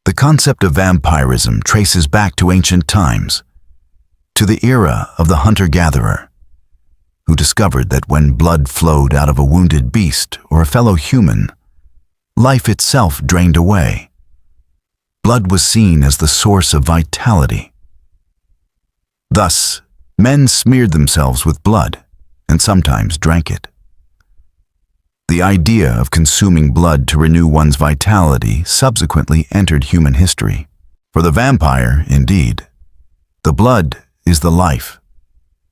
The concept of vampirism traces back to ancient times, to the era of the hunter-gatherer, who discovered that when blood flowed out of a wounded beast or a fellow human, life itself drained away. Blood was seen as the source of vitality. Thus, men smeared themselves with blood and sometimes drank it. The idea of consuming blood to renew one's vitality subsequently entered human history. For the vampire, indeed, the blood is the life,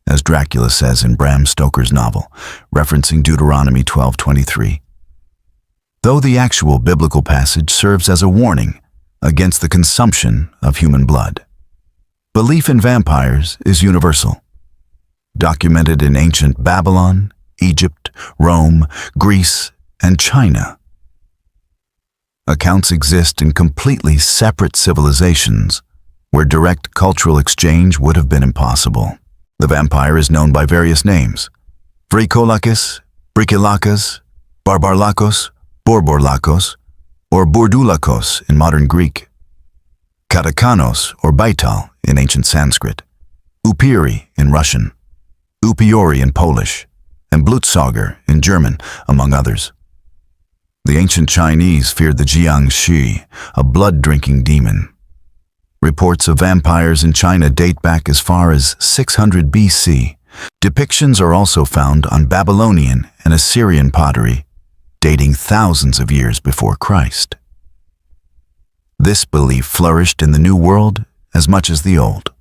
as Dracula says in Bram Stoker's novel, referencing Deuteronomy 12:23. Though the actual biblical passage serves as a warning against the consumption of human blood, belief in vampires is universal, documented in ancient Babylon, Egypt, Rome, Greece, and China. Accounts exist in completely separate civilizations where direct cultural exchange would have been impossible. The vampire is known by various names: Vrikolakis, Brikilakos, Barbarlakos, Borborlakos, or Bordulakos in modern Greek, Katakanos or Baital in ancient Sanskrit, Upiri in Russian, Upiori in Polish, and Blutsauger in German, among others. The ancient Chinese feared the Jiangshi, a blood-drinking demon. Reports of vampires in China date back as far as 600 BC. Depictions are also found on Babylonian and Assyrian pottery, dating thousands of years before Christ. This belief flourished in the New World as much as the Old.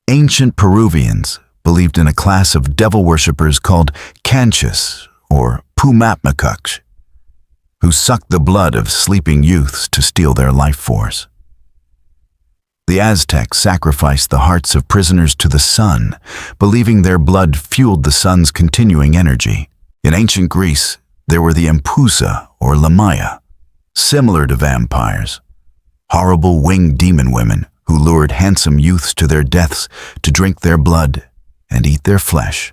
Ancient Peruvians believed in a class of devil worshippers called Canchas or Pumapmakuksh, who sucked the blood of sleeping youths to steal their life force. The Aztecs sacrificed the hearts of prisoners to the sun, believing their blood fueled the sun's continuing energy. In ancient Greece, there were the Empusa or Lamia, similar to vampires, horrible winged demon women who lured handsome youths to their deaths to drink their blood and eat their flesh.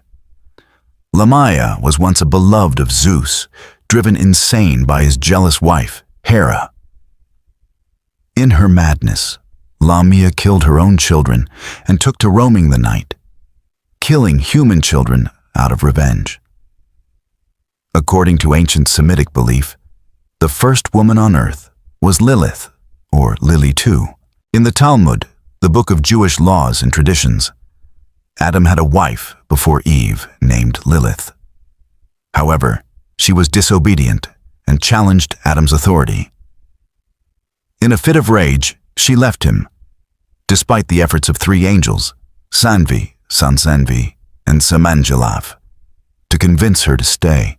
Lamia was once a beloved of Zeus, driven insane by his jealous wife, Hera. In her madness, Lamia killed her own children and took to roaming the night, killing human children out of revenge. According to ancient Semitic belief, the first woman on earth was Lilith, or Lily too. In the Talmud, the book of Jewish laws and traditions, Adam had a wife before Eve named Lilith. However, she was disobedient and challenged Adam's authority. In a fit of rage, she left him, despite the efforts of 3 angels, Sanvi, Sansanvi, and Samanjalav, to convince her to stay.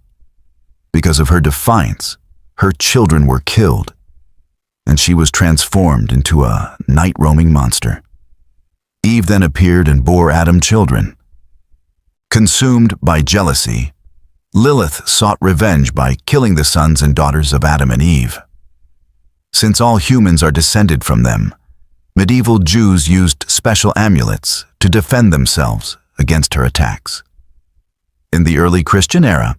Because of her defiance, her children were killed, and she was transformed into a night-roaming monster. Eve then appeared and bore Adam children. Consumed by jealousy, Lilith sought revenge by killing the sons and daughters of Adam and Eve. Since all humans are descended from them, medieval Jews used special amulets to defend themselves against her attacks. In the early Christian era,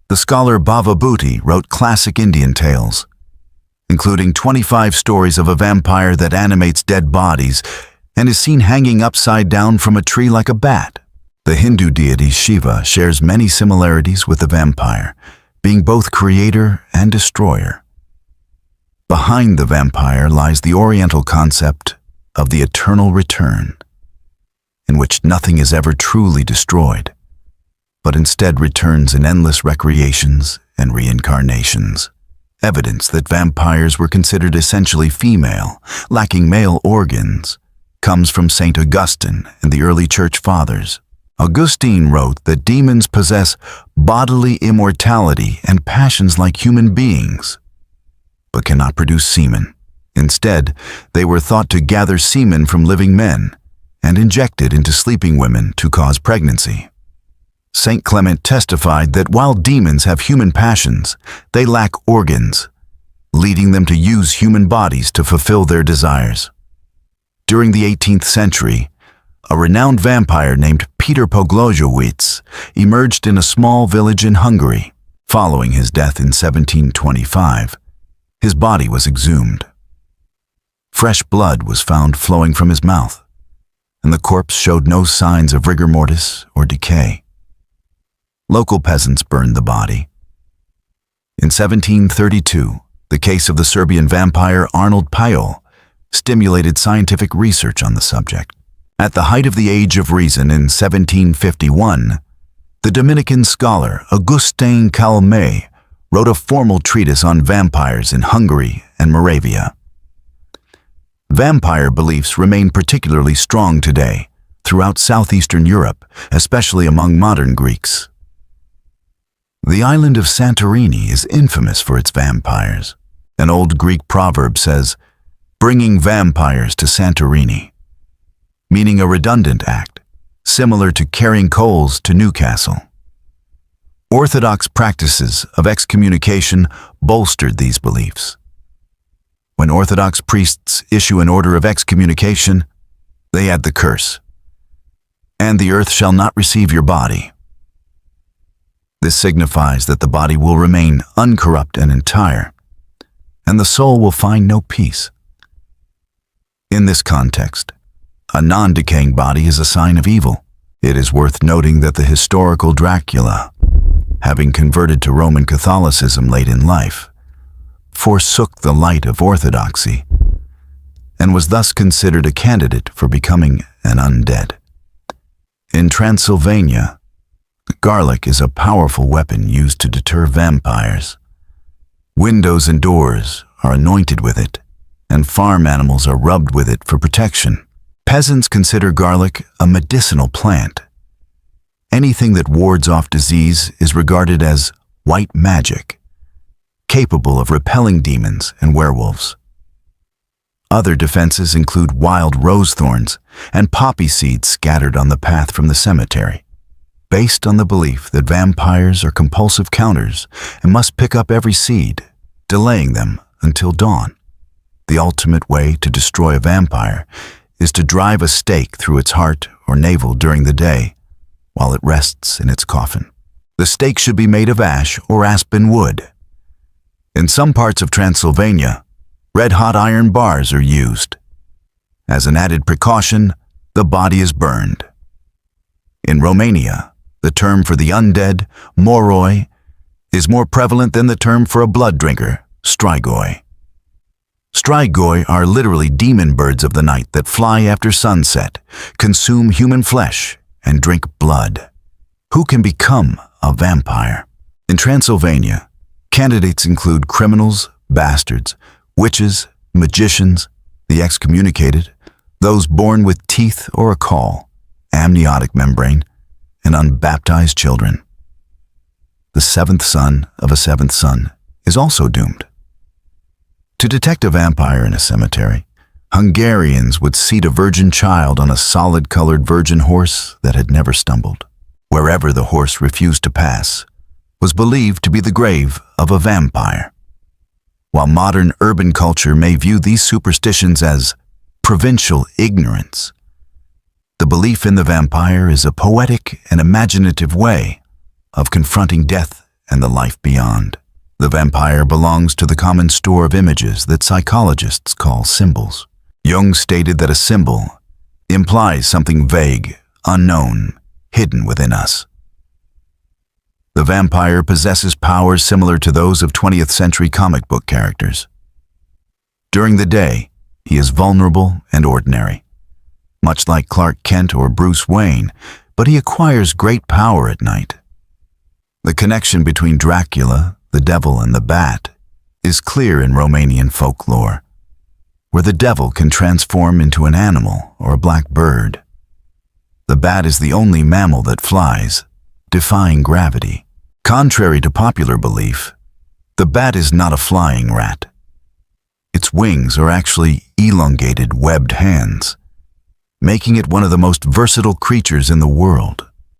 the scholar Bava Bhuti wrote classic Indian tales, including 25 stories of a vampire that animates dead bodies and is seen hanging upside down from a tree like a bat. The Hindu deity Shiva shares many similarities with the vampire, being both creator and destroyer. Behind the vampire lies the Oriental concept of the eternal return, in which nothing is ever truly destroyed, but instead returns in endless recreations and reincarnations. Evidence that vampires were considered essentially female, lacking male organs, comes from St. Augustine and the early church fathers. Augustine wrote that demons possess bodily immortality and passions like human beings, but cannot produce semen. Instead, they were thought to gather semen from living men and inject it into sleeping women to cause pregnancy. Saint Clement testified that while demons have human passions, they lack organs, leading them to use human bodies to fulfill their desires. During the 18th century, a renowned vampire named Peter Poglojewicz emerged in a small village in Hungary. Following his death in 1725, his body was exhumed. Fresh blood was found flowing from his mouth, and the corpse showed no signs of rigor mortis or decay. Local peasants burned the body. In 1732, the case of the Serbian vampire Arnold Pajol stimulated scientific research on the subject. At the height of the Age of Reason in 1751, the Dominican scholar Augustin Calmet wrote a formal treatise on vampires in Hungary and Moravia. Vampire beliefs remain particularly strong today throughout southeastern Europe, especially among modern Greeks. The island of Santorini is infamous for its vampires. An old Greek proverb says, "Bringing vampires to Santorini," meaning a redundant act, similar to carrying coals to Newcastle. Orthodox practices of excommunication bolstered these beliefs. When Orthodox priests issue an order of excommunication, they add the curse, "And the earth shall not receive your body." This signifies that the body will remain uncorrupt and entire, and the soul will find no peace. In this context, a non-decaying body is a sign of evil. It is worth noting that the historical Dracula, having converted to Roman Catholicism late in life, forsook the light of orthodoxy and was thus considered a candidate for becoming an undead. In Transylvania, garlic is a powerful weapon used to deter vampires. Windows and doors are anointed with it, and farm animals are rubbed with it for protection. Peasants consider garlic a medicinal plant. Anything that wards off disease is regarded as white magic, capable of repelling demons and werewolves. Other defenses include wild rose thorns and poppy seeds scattered on the path from the cemetery, based on the belief that vampires are compulsive counters and must pick up every seed, delaying them until dawn. The ultimate way to destroy a vampire is to drive a stake through its heart or navel during the day while it rests in its coffin. The stake should be made of ash or aspen wood. In some parts of Transylvania, red-hot iron bars are used. As an added precaution, the body is burned. In Romania, the term for the undead, moroi, is more prevalent than the term for a blood drinker, strigoi. Strigoi are literally demon birds of the night that fly after sunset, consume human flesh, and drink blood. Who can become a vampire? In Transylvania, candidates include criminals, bastards, witches, magicians, the excommunicated, those born with teeth or a caul, amniotic membrane, and unbaptized children. The seventh son of a seventh son is also doomed. To detect a vampire in a cemetery, Hungarians would seat a virgin child on a solid-colored virgin horse that had never stumbled. Wherever the horse refused to pass was believed to be the grave of a vampire. While modern urban culture may view these superstitions as provincial ignorance, the belief in the vampire is a poetic and imaginative way of confronting death and the life beyond. The vampire belongs to the common store of images that psychologists call symbols. Jung stated that a symbol implies something vague, unknown, hidden within us. The vampire possesses powers similar to those of 20th century comic book characters. During the day, he is vulnerable and ordinary, much like Clark Kent or Bruce Wayne, but he acquires great power at night. The connection between Dracula, the devil, and the bat is clear in Romanian folklore, where the devil can transform into an animal or a black bird. The bat is the only mammal that flies, defying gravity. Contrary to popular belief, the bat is not a flying rat. Its wings are actually elongated, webbed hands, making it one of the most versatile creatures in the world.